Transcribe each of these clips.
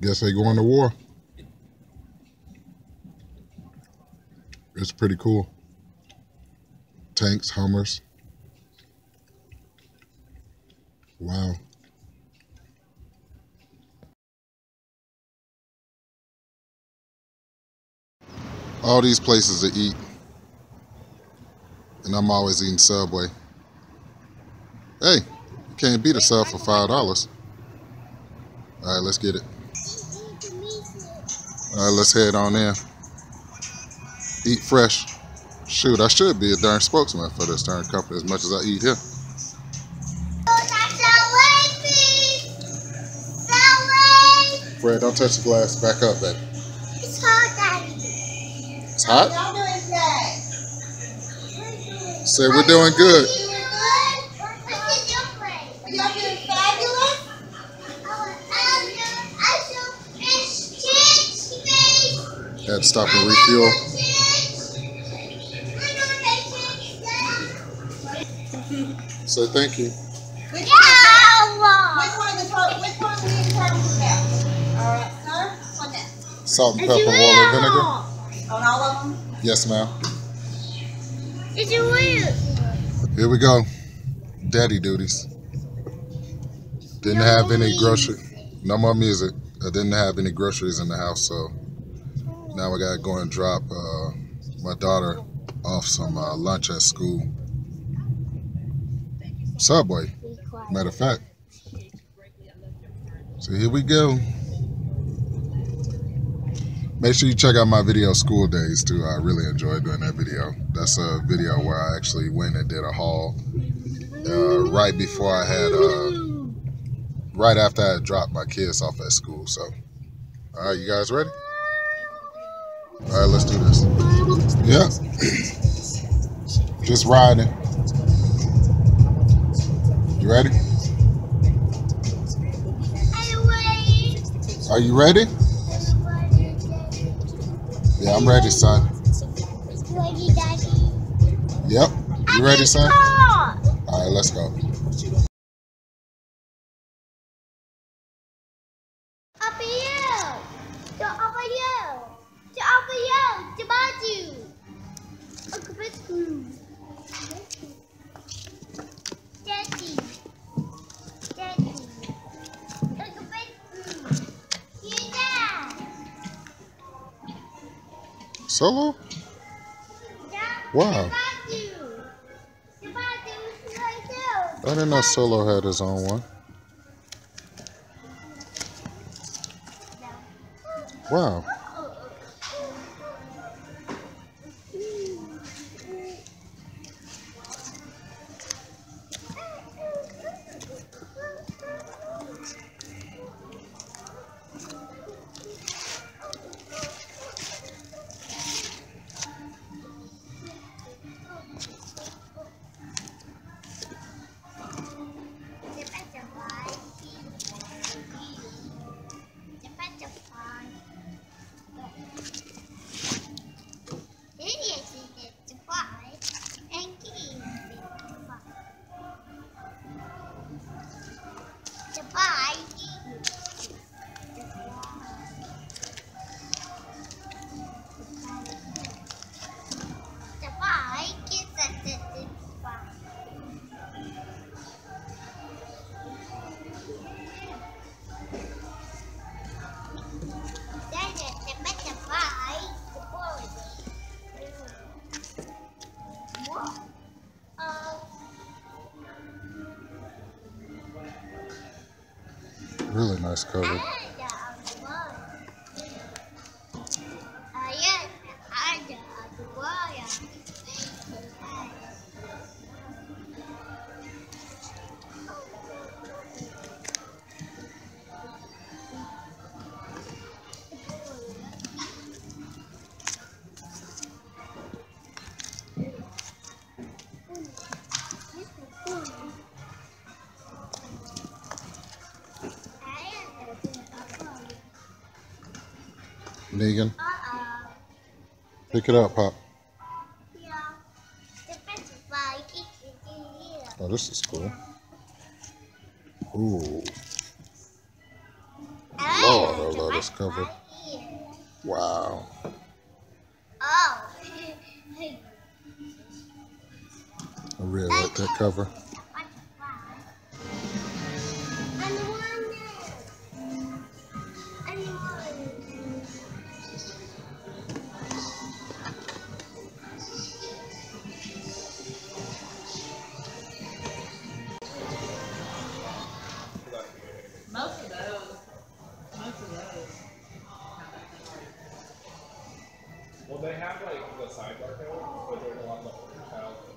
Guess they going to war. It's pretty cool. Tanks, Hummers. Wow. All these places to eat. And I'm always eating Subway. Hey, you can't beat a sub for $5. All right, let's get it. All right, let's head on in. Eat fresh. Shoot, I should be a darn spokesman for this darn company as much as I eat here. Fred, don't touch the glass. Back up, baby. It's hot, Daddy. It's hot? Say we're doing good. Had to stop and refuel. Say thank you. Which one do you determine to have? Sir, what's that? Salt and pepper, water, vinegar. On all of them? Yes, ma'am. It's weird. Here we go. Daddy duties. Didn't have any grocery. No more music. I didn't have any groceries in the house, so now I gotta go and drop my daughter off some lunch at school. Subway, matter of fact. So here we go. Make sure you check out my video School Days too. I really enjoyed doing that video. That's a video where I actually went and did a haul right before I had, right after I had dropped my kids off at school. So, all right, you guys ready? All right, let's do this. Yeah. Just riding. You ready? Are you ready? Yeah, I'm ready, son. Ready, Daddy? Yep. You ready, son? All right, let's go. Up here! To over here! To over here! To baju! Aku betul. Daddy. Daddy. Aku betul. Yeah. Solo? Wow. I didn't know Solo had his own one. Wow. Really nice cover. Negan. Pick it up, Pop. Oh, this is cool. Ooh. Lord, I love this cover. Wow. Oh. I really like that cover. Most of those. Well, they have like the sidebar code, but there's a lot of the older child that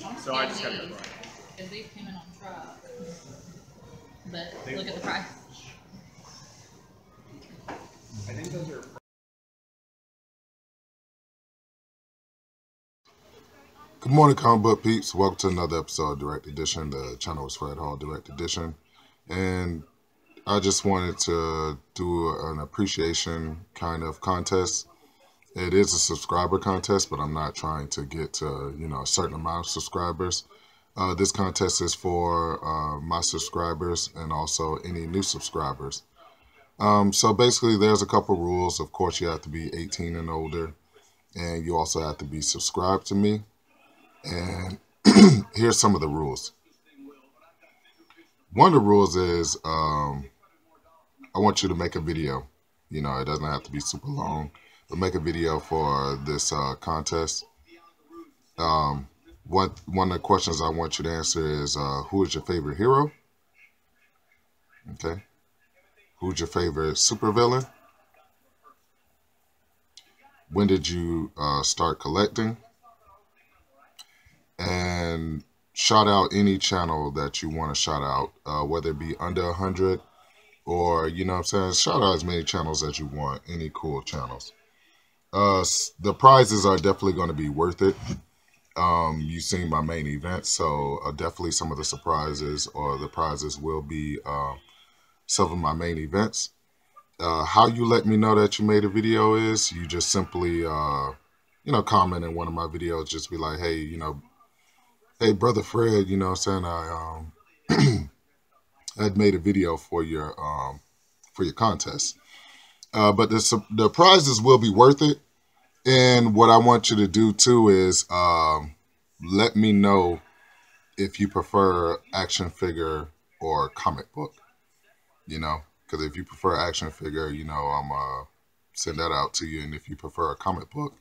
have so I just gotta go for it. Because these came in on truck. But look at the price. I think those are. Good morning, comic book peeps. Welcome to another episode of Direct Edition. The channel is Fred Hall Direct Edition. And I just wanted to do an appreciation kind of contest. It is a subscriber contest, but I'm not trying to get to, a certain amount of subscribers. This contest is for my subscribers and also any new subscribers. So basically, there's a couple rules. Of course, you have to be 18 and older, and you also have to be subscribed to me. And here's some of the rules. One of the rules is I want you to make a video. It doesn't have to be super long, but make a video for this contest. One of the questions I want you to answer is, who is your favorite hero? Okay. Who's your favorite supervillain? When did you start collecting? And shout out any channel that you want to shout out, whether it be under 100 or, shout out as many channels as you want, any cool channels. The prizes are definitely going to be worth it. You've seen my main event, so definitely some of the surprises or the prizes will be some of my main events. How you let me know that you made a video is you just simply, comment in one of my videos, just be like, hey, hey, Brother Fred, I had made a video for your contest. But the prizes will be worth it. And what I want you to do too is let me know if you prefer action figure or comic book. Because if you prefer action figure, I'm send that out to you. And if you prefer a comic book,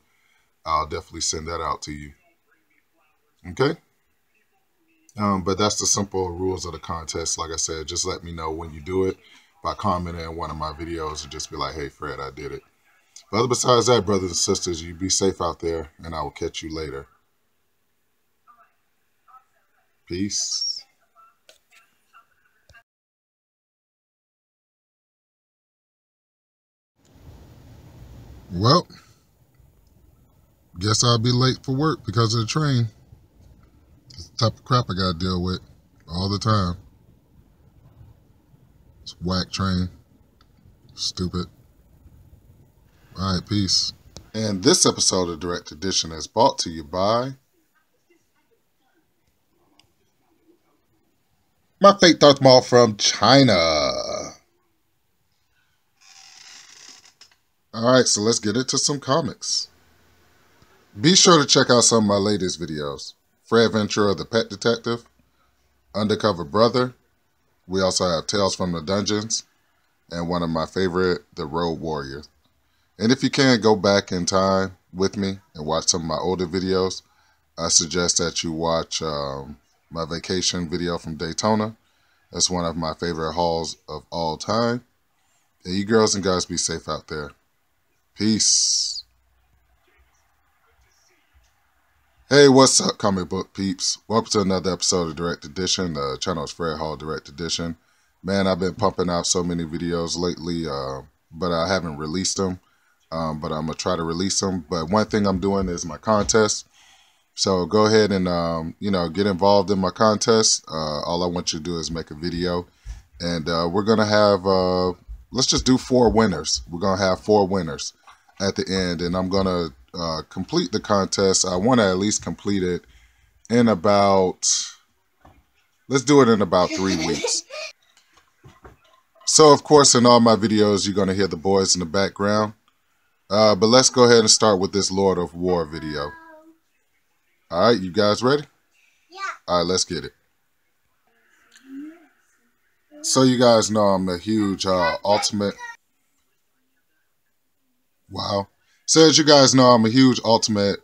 I'll definitely send that out to you. Okay? But that's the simple rules of the contest. Like I said, just let me know when you do it by commenting in one of my videos and just be like, hey, Fred, I did it. But besides that, brothers and sisters, you be safe out there, and I will catch you later. Peace. Well, guess I'll be late for work because of the train. It's the type of crap I gotta deal with all the time. It's a whack train. Stupid. All right, peace. And this episode of Direct Edition is brought to you by my fake Darth Maul from China. All right, so let's get into some comics. Be sure to check out some of my latest videos. Fred Ventura, the Pet Detective, Undercover Brother. We also have Tales from the Dungeons, and one of my favorite, The Road Warrior. And if you can, go back in time with me and watch some of my older videos. I suggest that you watch my vacation video from Daytona. That's one of my favorite hauls of all time. And you girls and guys be safe out there. Peace. Hey, what's up, comic book peeps? Welcome to another episode of Direct Edition. The channel is Fred Hall Direct Edition. Man, I've been pumping out so many videos lately, but I haven't released them. But I'm going to try to release them. But one thing I'm doing is my contest. So go ahead and, get involved in my contest. All I want you to do is make a video. And we're going to have, let's just do 4 winners. We're going to have 4 winners at the end. And I'm going to complete the contest. I want to at least complete it in about, let's do it in about 3 weeks. So, of course, in all my videos, you're going to hear the boys in the background. But let's go ahead and start with this Lord of War video. All right, you guys ready? Yeah. All right, let's get it. So you guys know I'm a huge Ultimate... Wow. So as you guys know, I'm a huge Ultimate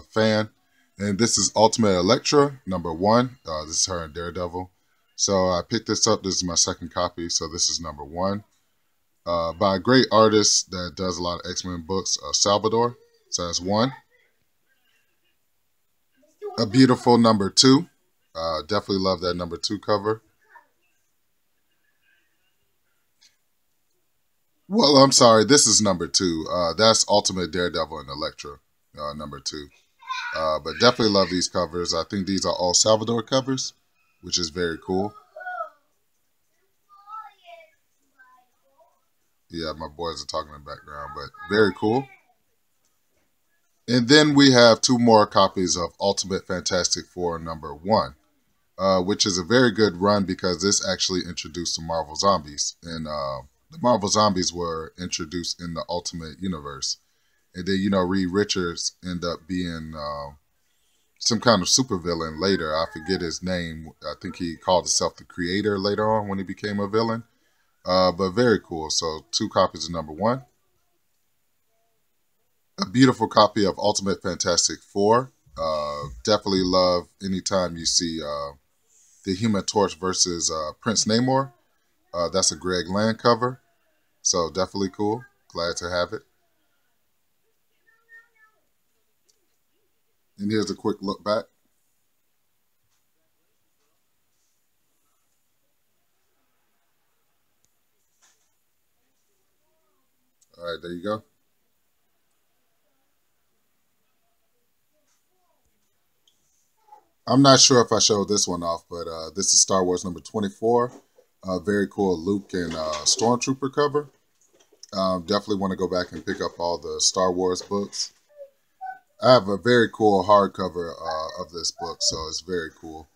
fan. And this is Ultimate Elektra, #1. This is her in Daredevil. So I picked this up. This is my second copy. So this is #1. By a great artist that does a lot of X-Men books, Salvador. So that's 1. A beautiful #2. Definitely love that #2 cover. Well, I'm sorry. This is #2. That's Ultimate Daredevil and Elektra, #2. But definitely love these covers. I think these are all Salvador covers, which is very cool. Yeah, my boys are talking in the background, but very cool. And then we have 2 more copies of Ultimate Fantastic Four #1, which is a very good run because this actually introduced the Marvel Zombies. And the Marvel Zombies were introduced in the Ultimate Universe. And then, you know, Reed Richards ended up being some kind of supervillain later. I forget his name. I think he called himself the Creator later on when he became a villain. But very cool. So 2 copies of #1. A beautiful copy of Ultimate Fantastic Four. Definitely love anytime you see the Human Torch versus Prince Namor. That's a Greg Land cover. So definitely cool. Glad to have it. And here's a quick look back. All right, there you go. I'm not sure if I showed this one off, but this is Star Wars #24. Very cool Luke and Stormtrooper cover. Definitely want to go back and pick up all the Star Wars books. I have a very cool hardcover of this book, so it's very cool.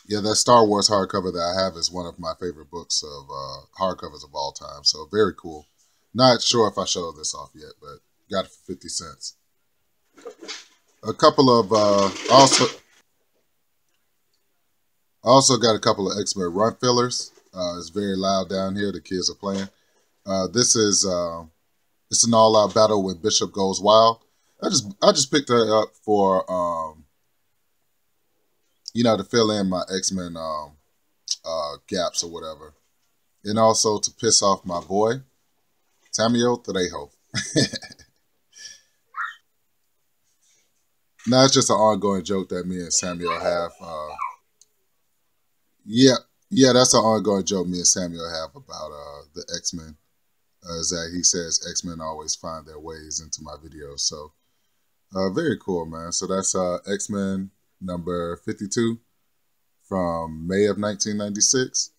Yeah, that Star Wars hardcover that I have is one of my favorite books of hardcovers of all time. So very cool. Not sure if I showed this off yet, but got it for 50 cents. A couple of also got a couple of X-Men run fillers. It's very loud down here. The kids are playing. This is it's an all-out battle when Bishop goes wild. I just picked that up for you know, to fill in my X-Men gaps or whatever, and also to piss off my boy Tamio Trejo. Now it's just an ongoing joke that me and Samuel have. Yeah, that's an ongoing joke me and Samuel have about the X-Men. Is that he says X-Men always find their ways into my videos. So very cool, man. So that's X-Men #52 from May of 1996,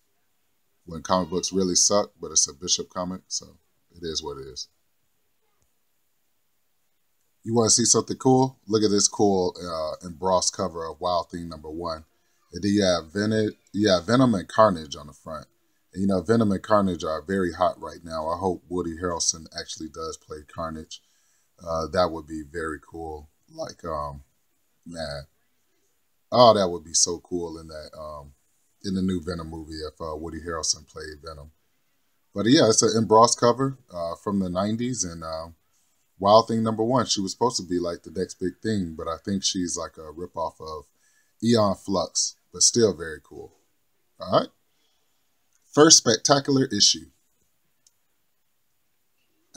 when comic books really suck, but it's a Bishop comic, so it is what it is. You want to see something cool? Look at this cool embossed cover of Wild Thing #1. And then you have Venom and Carnage on the front. And you know, Venom and Carnage are very hot right now. I hope Woody Harrelson actually does play Carnage. That would be very cool. Like, man, oh, that would be so cool in that in the new Venom movie if Woody Harrelson played Venom. But yeah, it's an embossed cover from the 90s, and Wild Thing #1. She was supposed to be like the next big thing, but I think she's like a ripoff of Aeon Flux, but still very cool. All right. First spectacular issue.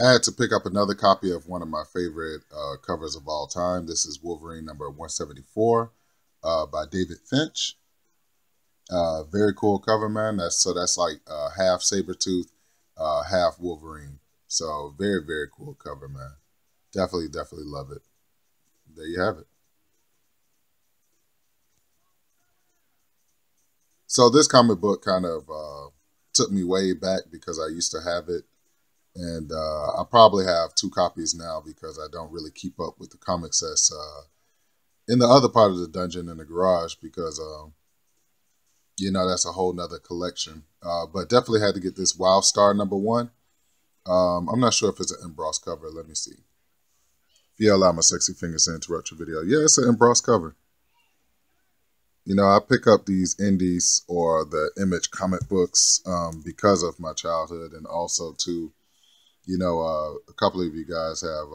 I had to pick up another copy of one of my favorite covers of all time. This is Wolverine #174 by David Finch. Very cool cover, man. That's like half Sabretooth, half Wolverine. So very, very cool cover, man. Definitely love it. There you have it. So this comic book kind of took me way back because I used to have it. And I probably have 2 copies now because I don't really keep up with the comics that's in the other part of the dungeon in the garage because you know, that's a whole nother collection. But definitely had to get this Wildstar #1. I'm not sure if it's an embossed cover. Let me see. If you allow my sexy fingers to interrupt your video. Yeah, it's an embossed cover. You know, I pick up these indies or the Image comic books because of my childhood, and also too, you know, a couple of you guys have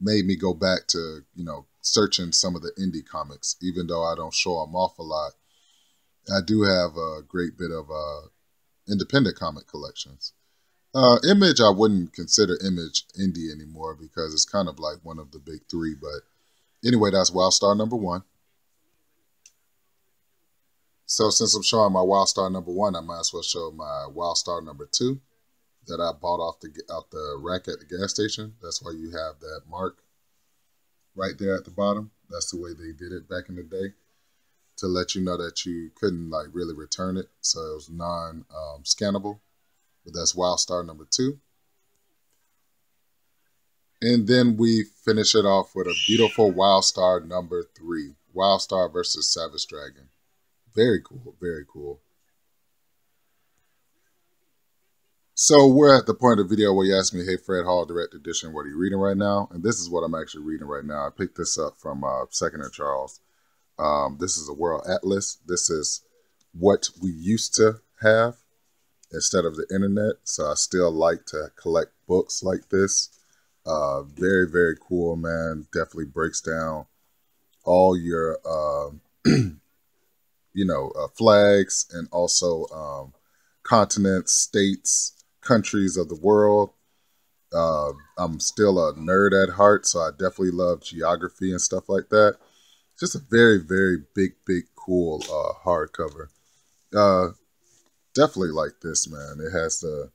made me go back to, you know, searching some of the indie comics. Even though I don't show them off a lot, I do have a great bit of independent comic collections. Image, I wouldn't consider Image indie anymore because it's kind of like one of the big three. But anyway, that's Wildstar #1. So since I'm showing my Wildstar #1, I might as well show my Wildstar #2 that I bought out the rack at the gas station. That's why you have that mark right there at the bottom. That's the way they did it back in the day, to let you know that you couldn't like really return it. So it was non-scannable. But that's Wildstar #2. And then we finish it off with a beautiful Wildstar #3, Wildstar versus Savage Dragon. Very cool, very cool. So we're at the point of the video where you ask me, hey, Fred Hall, Direct Edition, what are you reading right now? And this is what I'm actually reading right now. I picked this up from Second and Charles. This is a World Atlas. This is what we used to have instead of the internet. So I still like to collect books like this. Very, very cool, man. Definitely breaks down all your, you know, flags, and also continents, states, countries of the world. I'm still a nerd at heart, so I definitely love geography and stuff like that. Just a very, very big, cool hardcover. Definitely like this, man. It has the,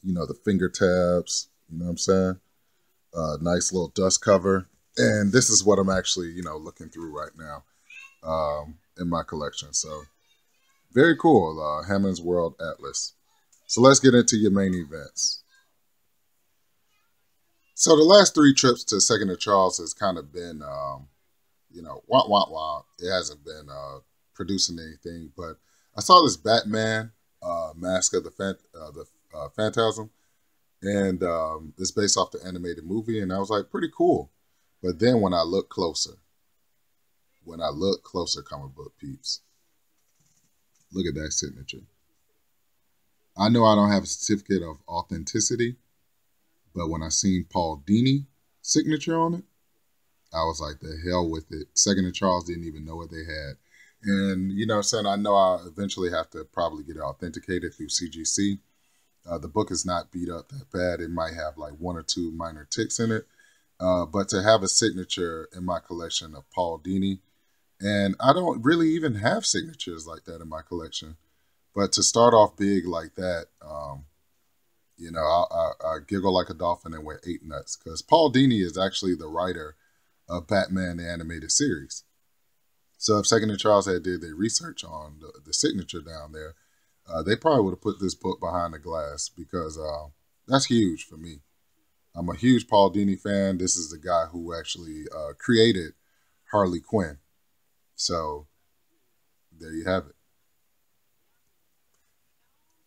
you know, the finger tabs, you know what I'm saying? Nice little dust cover. And this is what I'm actually, you know, looking through right now in my collection. So very cool, Hammond's World Atlas. So let's get into your main events. So the last 3 trips to Second and Charles has kind of been, you know, wah. It hasn't been producing anything, but I saw this Batman Mask of the Phantasm, and it's based off the animated movie, and I was like, pretty cool. But then when I look closer, comic book peeps, look at that signature. I know I don't have a certificate of authenticity, but when I seen Paul Dini signature on it, I was like, the hell with it. Second and Charles didn't even know what they had. And, you know what I'm saying, I know I'll eventually have to probably get it authenticated through CGC. The book is not beat up that bad. It might have like 1 or 2 minor ticks in it. But to have a signature in my collection of Paul Dini, and I don't really even have signatures like that in my collection. But to start off big like that, you know, I giggle like a dolphin and wear 8 nuts. Because Paul Dini is actually the writer of Batman the Animated Series. So if Second and Charles had did their research on the signature down there, they probably would have put this book behind the glass, because that's huge for me. I'm a huge Paul Dini fan. This is the guy who actually created Harley Quinn. So there you have it.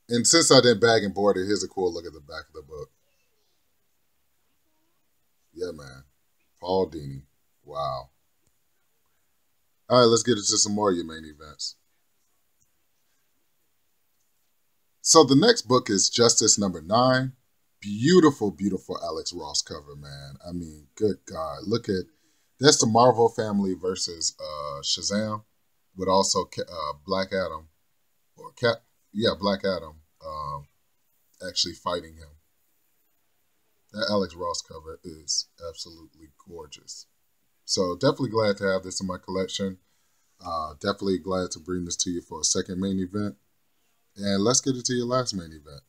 And since I didn't bag and board it, here's a cool look at the back of the book. Yeah, man. Paul Dini. Wow. All right, let's get into some more of your main events. So the next book is Justice #9. Beautiful, beautiful Alex Ross cover, man. I mean, good God. Look at, that's the Marvel family versus Shazam, with also Black Adam, or Black Adam actually fighting him. That Alex Ross cover is absolutely gorgeous. So definitely glad to have this in my collection. Definitely glad to bring this to you for a second main event. And let's get into your last main event.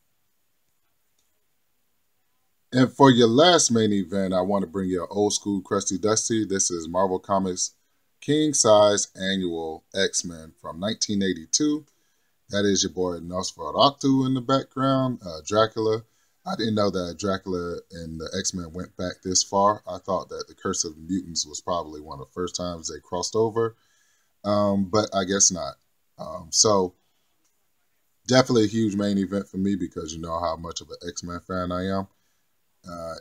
And for your last main event, I want to bring you an old school crusty dusty. This is Marvel Comics King Size Annual X-Men from 1982. That is your boy Nosferatu in the background, Dracula. I didn't know that Dracula and the X-Men went back this far. I thought that the Curse of the Mutants was probably one of the first times they crossed over, but I guess not. So definitely a huge main event for me because you know how much of an X-Men fan I am.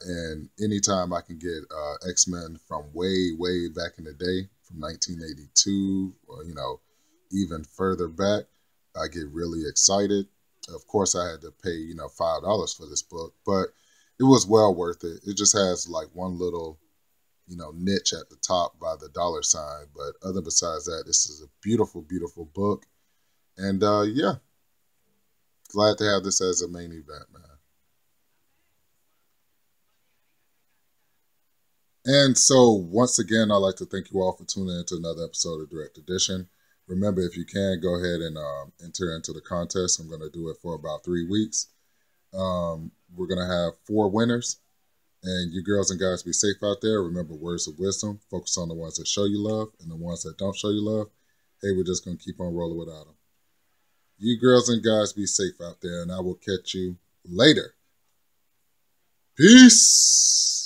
And anytime I can get X-Men from way, way back in the day, from 1982 or, you know, even further back, I get really excited. Of course, I had to pay, you know, $5 for this book, but it was well worth it. It just has like one little, you know, niche at the top by the $sign. But other besides that, this is a beautiful, beautiful book. And yeah, glad to have this as a main event, man. And so once again, I'd like to thank you all for tuning into another episode of Direct Edition. Remember, if you can, go ahead and enter into the contest. I'm going to do it for about 3 weeks. We're going to have 4 winners. And you girls and guys be safe out there. Remember words of wisdom. Focus on the ones that show you love. And the ones that don't show you love, hey, we're just going to keep on rolling without them. You girls and guys be safe out there. And I will catch you later. Peace.